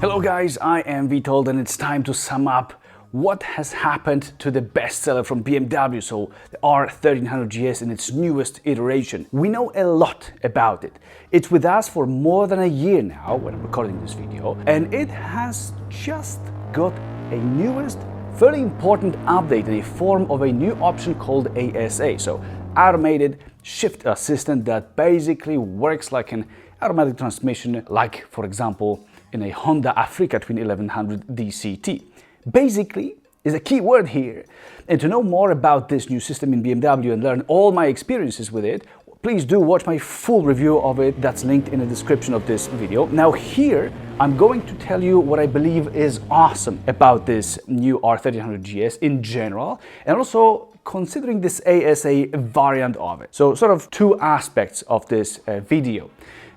Hello guys, I am Vitold and it's time to sum up what has happened to the bestseller from BMW, so the R1300 GS in its newest iteration. We know a lot about it. It's with us for more than a year now when I'm recording this video, and it has just got a newest, fairly important update in the form of a new option called ASA, so automated shift assistant that basically works like an automatic transmission, like for example in a Honda Africa Twin 1100 DCT. Basically is a key word here. And to know more about this new system in BMW and learn all my experiences with it, please do watch my full review of it that's linked in the description of this video. Now here I'm going to tell you what I believe is awesome about this new R1300 GS in general, and also considering this ASA variant of it. So sort of two aspects of this video.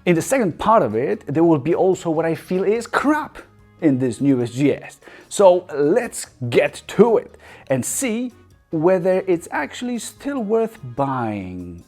In the second part of it, there will be also what I feel is crap in this newest GS. So let's get to it and see whether it's actually still worth buying,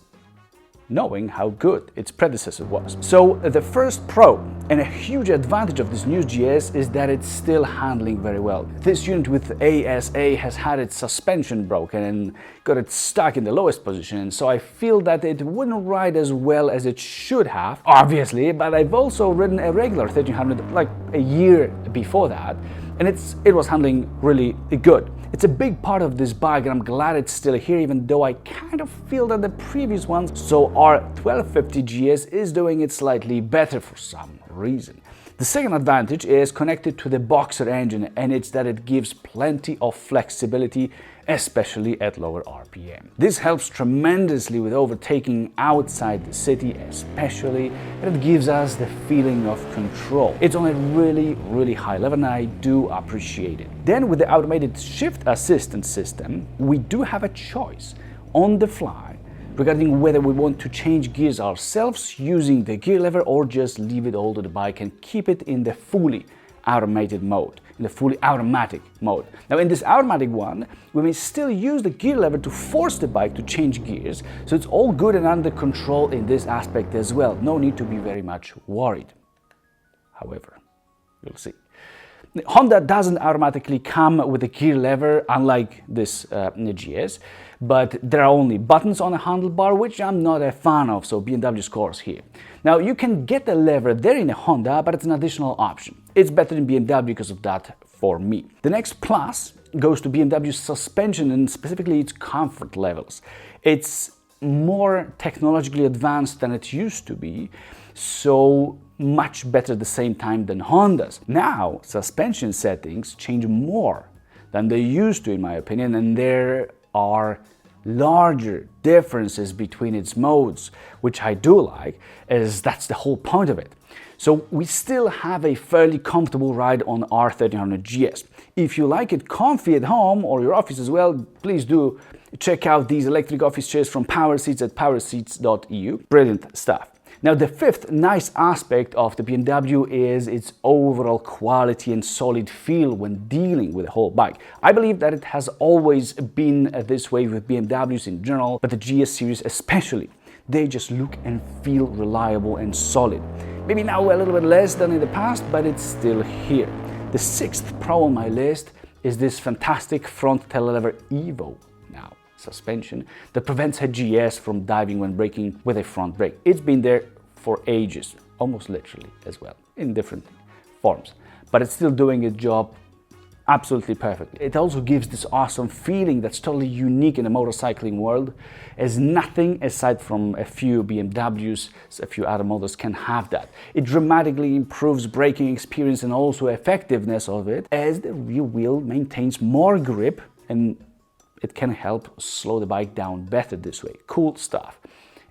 knowing how good its predecessor was. So the first pro and a huge advantage of this new GS is that it's still handling very well. This unit with ASA has had its suspension broken and got it stuck in the lowest position, and so I feel that it wouldn't ride as well as it should have, obviously, but I've also ridden a regular 1300 like a year before that, and it was handling really good. It's a big part of this bike and I'm glad it's still here, even though I kind of feel that the previous ones, so R1250 GS, is doing it slightly better for some reason. The second advantage is connected to the Boxer engine, and it's that it gives plenty of flexibility, especially at lower RPM. This helps tremendously with overtaking outside the city especially, and it gives us the feeling of control. It's on a really high level and I do appreciate it. Then with the automated shift assistance system, we do have a choice on the fly regarding whether we want to change gears ourselves using the gear lever or just leave it all to the bike and keep it in the fully automated mode, in the fully automatic mode. Now in this automatic one, we may still use the gear lever to force the bike to change gears, so it's all good and under control in this aspect as well. No need to be very much worried. However, you'll see. Honda doesn't automatically come with a gear lever, unlike this GS, but there are only buttons on the handlebar, which I'm not a fan of, so BMW scores here. Now you can get the lever there in a Honda, but it's an additional option. It's better in BMW because of that for me. The next plus goes to BMW's suspension and specifically its comfort levels. It's more technologically advanced than it used to be, so much better at the same time than Honda's. Now, suspension settings change more than they used to, in my opinion, and there are larger differences between its modes, which I do like, as that's the whole point of it. So we still have a fairly comfortable ride on R1300 GS. If you like it comfy at home or your office as well, please do check out these electric office chairs from Power Seats at powerseats.eu. Brilliant stuff. Now the fifth nice aspect of the BMW is its overall quality and solid feel when dealing with the whole bike. I believe that it has always been this way with BMWs in general, but the GS series especially. They just look and feel reliable and solid. Maybe now a little bit less than in the past, but it's still here. The sixth pro on my list is this fantastic front telelever Evo suspension that prevents a GS from diving when braking with a front brake. It's been there for ages, almost literally as well, in different forms, but it's still doing its job absolutely perfectly. It also gives this awesome feeling that's totally unique in the motorcycling world, as nothing aside from a few BMWs, a few other models can have that. It dramatically improves braking experience and also effectiveness of it, as the rear wheel maintains more grip and it can help slow the bike down better this way. Cool stuff.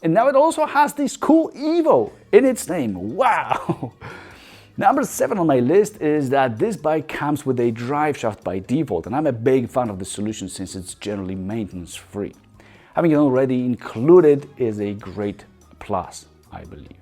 And now it also has this cool Evo in its name. Wow! Number 7 on my list is that this bike comes with a drive shaft by default, and I'm a big fan of the solution since it's generally maintenance free. Having it already included is a great plus, I believe.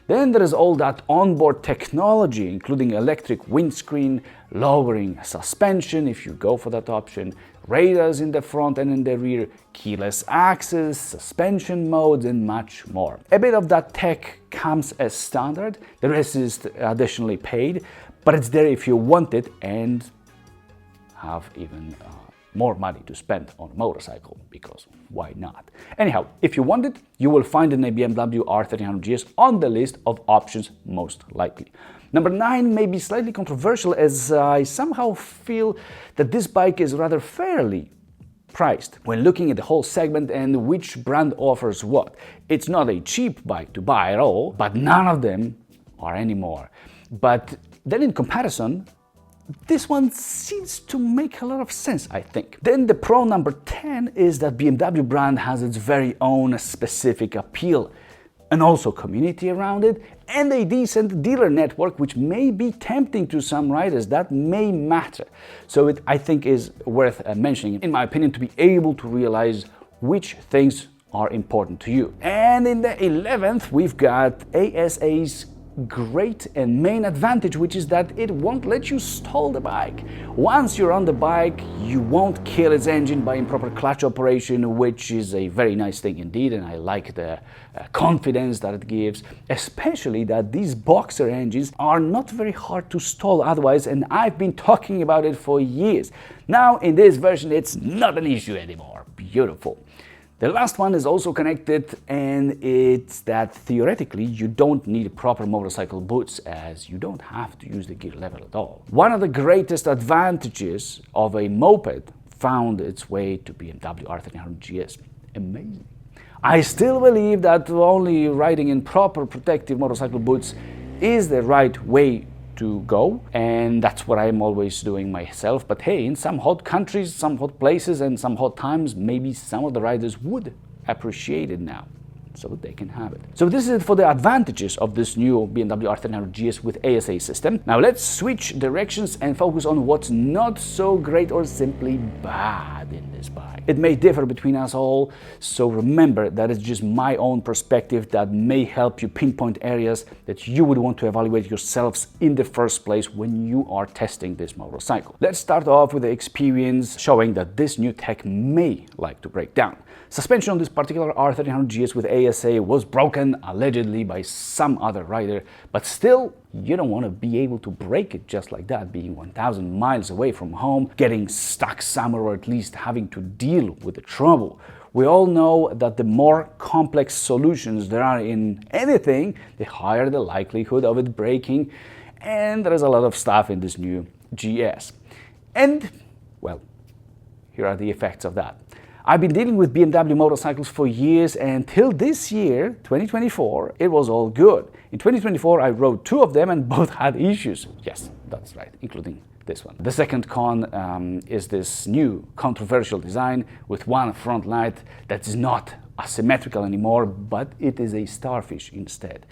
Then there is all that onboard technology, including electric windscreen, lowering suspension if you go for that option, radars in the front and in the rear, keyless access, suspension modes, and much more. A bit of that tech comes as standard, the rest is additionally paid, but it's there if you want it and have even more money to spend on a motorcycle, because why not? Anyhow, if you want it, you will find in a BMW R1300 GS on the list of options most likely. Number 9 may be slightly controversial, as I somehow feel that this bike is rather fairly priced when looking at the whole segment and which brand offers what. It's not a cheap bike to buy at all, but none of them are anymore. But then in comparison, this one seems to make a lot of sense, I think. Then the pro number 10 is that BMW brand has its very own specific appeal and also community around it, and a decent dealer network, which may be tempting to some riders. That may matter. So it, I think, is worth mentioning, in my opinion, to be able to realize which things are important to you. And in the 11th, we've got ASA's great and main advantage, which is that it won't let you stall the bike. Once you're on the bike, you won't kill its engine by improper clutch operation, which is a very nice thing indeed, and I like the confidence that it gives, especially that these boxer engines are not very hard to stall otherwise, and I've been talking about it for years. Now in this version it's not an issue anymore. Beautiful. The last one is also connected, and it's that theoretically you don't need proper motorcycle boots, as you don't have to use the gear lever at all. One of the greatest advantages of a moped found its way to BMW R1300 GS. Amazing. I still believe that only riding in proper protective motorcycle boots is the right way to go, and that's what I'm always doing myself. But hey, in some hot countries, some hot places, and some hot times, maybe some of the riders would appreciate it now, so they can have it. So this is it for the advantages of this new BMW R1300 GS with ASA system. Now let's switch directions and focus on what's not so great or simply bad in this bike. It may differ between us all, so remember that it's just my own perspective that may help you pinpoint areas that you would want to evaluate yourselves in the first place when you are testing this motorcycle. Let's start off with the experience showing that this new tech may like to break down. Suspension on this particular R1300 GS with ASA was broken allegedly by some other rider, but still, you don't want to be able to break it just like that, being 1,000 miles away from home, getting stuck somewhere, or at least having to deal with the trouble. We all know that the more complex solutions there are in anything, the higher the likelihood of it breaking, and there is a lot of stuff in this new GS. And, well, here are the effects of that. I've been dealing with BMW motorcycles for years, and till this year, 2024, it was all good. In 2024, I rode 2 of them and both had issues. Yes, that's right, including this one. The second con is this new controversial design with one front light that is not asymmetrical anymore, but it is a starfish instead.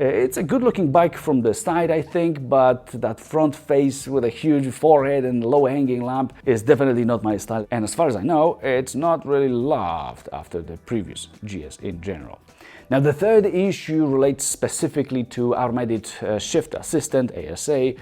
It's a good-looking bike from the side, I think, but that front face with a huge forehead and low-hanging lamp is definitely not my style. And as far as I know, it's not really loved after the previous GS in general. Now, the third issue relates specifically to automated shift assistant, ASA,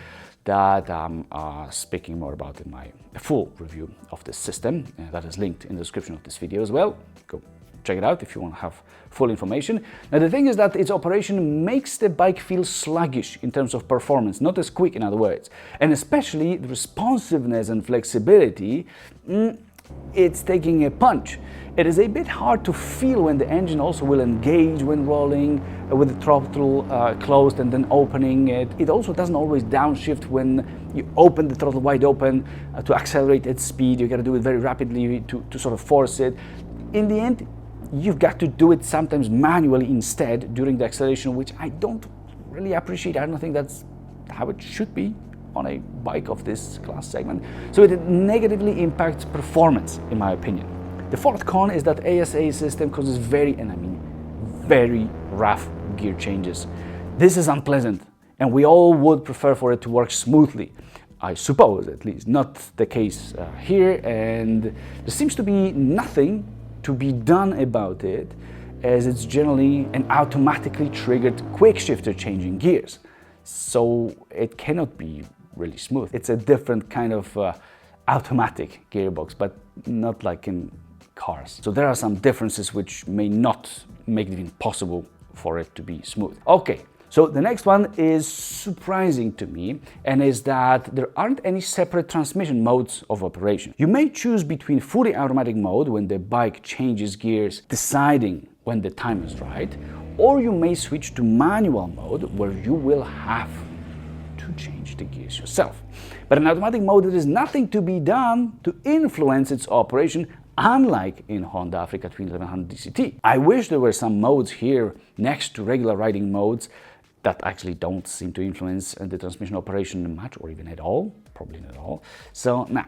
that I'm speaking more about in my full review of this system. That is linked in the description of this video as well. Go check it out if you want to have full information. Now the thing is that its operation makes the bike feel sluggish in terms of performance, not as quick in other words. And especially the responsiveness and flexibility, it's taking a punch. It is a bit hard to feel when the engine also will engage when rolling with the throttle closed and then opening it. It also doesn't always downshift when you open the throttle wide open to accelerate its speed. You got to do it very rapidly to sort of force it. In the end, you've got to do it sometimes manually instead during the acceleration, which I don't really appreciate. I don't think that's how it should be on a bike of this class segment. So it negatively impacts performance, in my opinion. The fourth con is that ASA system causes very rough gear changes. This is unpleasant, and we all would prefer for it to work smoothly. I suppose, at least. Not the case here, and there seems to be nothing to be done about it, as it's generally an automatically triggered quick shifter changing gears. So it cannot be really smooth. It's a different kind of automatic gearbox, but not like in cars. So there are some differences which may not make it even possible for it to be smooth. Okay, so the next one is surprising to me, and is that there aren't any separate transmission modes of operation. You may choose between fully automatic mode when the bike changes gears, deciding when the time is right, or you may switch to manual mode where you will have to change the gears yourself. But in automatic mode, there is nothing to be done to influence its operation, unlike in Honda Africa Twin 1100 DCT. I wish there were some modes here next to regular riding modes that actually don't seem to influence the transmission operation much, or even at all, probably not at all. So, nah.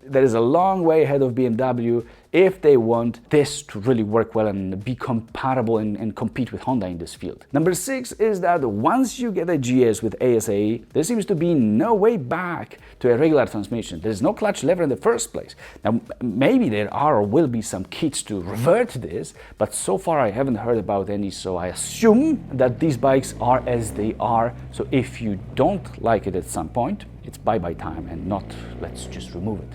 There is a long way ahead of BMW if they want this to really work well and be compatible and compete with Honda in this field. Number 6 is that once you get a GS with ASA, there seems to be no way back to a regular transmission. There's no clutch lever in the first place. Now, maybe there are or will be some kits to revert this, but so far I haven't heard about any, so I assume that these bikes are as they are. So if you don't like it at some point, it's bye-bye time and not let's just remove it.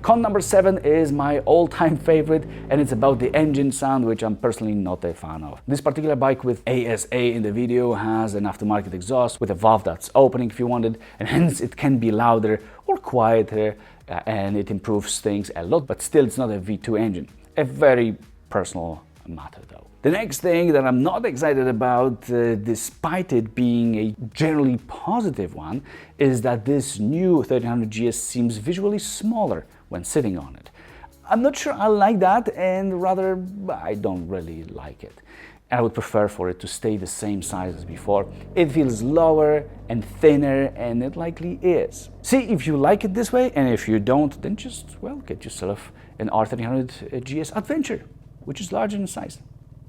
Con number 7 is my all-time favorite, and it's about the engine sound, which I'm personally not a fan of. This particular bike with ASA in the video has an aftermarket exhaust with a valve that's opening if you want it, and hence it can be louder or quieter, and it improves things a lot, but still it's not a V2 engine. A very personal matter though. The next thing that I'm not excited about, despite it being a generally positive one, is that this new 1300 GS seems visually smaller when sitting on it. I'm not sure I like that, and rather I don't really like it. I would prefer for it to stay the same size as before. It feels lower and thinner, and it likely is. See if you like it this way, and if you don't, then just, well, get yourself an R1300 GS Adventure, which is larger in size.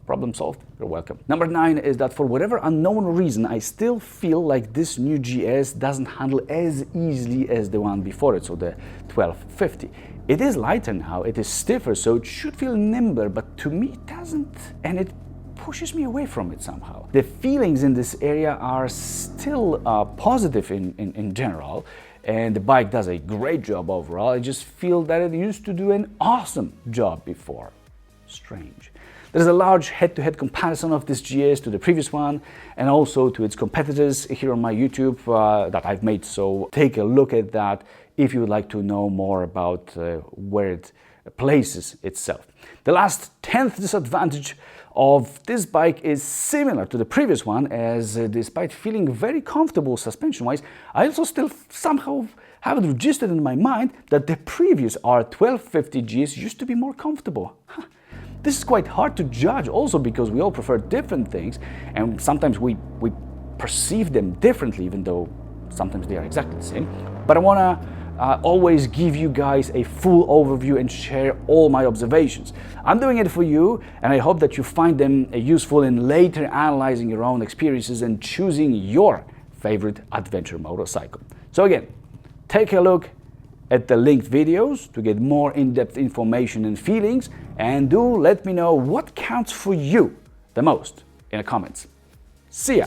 Problem solved, you're welcome. Number 9 is that for whatever unknown reason, I still feel like this new GS doesn't handle as easily as the one before it, so the 1250. It is lighter now, it is stiffer, so it should feel nimbler, but to me it doesn't, and it pushes me away from it somehow. The feelings in this area are still positive in general, and the bike does a great job overall. I just feel that it used to do an awesome job before. Strange. There's a large head-to-head comparison of this GS to the previous one, and also to its competitors here on my YouTube that I've made, so take a look at that if you would like to know more about where it places itself. The last 10th disadvantage of this bike is similar to the previous one, as despite feeling very comfortable suspension-wise, I also still somehow haven't registered in my mind that the previous R1250 GS used to be more comfortable. This is quite hard to judge also because we all prefer different things, and sometimes we perceive them differently, even though sometimes they are exactly the same. But I want to always give you guys a full overview and share all my observations. I'm doing it for you, and I hope that you find them useful in later analyzing your own experiences and choosing your favorite adventure motorcycle. So again, take a look at the linked videos to get more in-depth information and feelings, and do let me know what counts for you the most in the comments. See ya!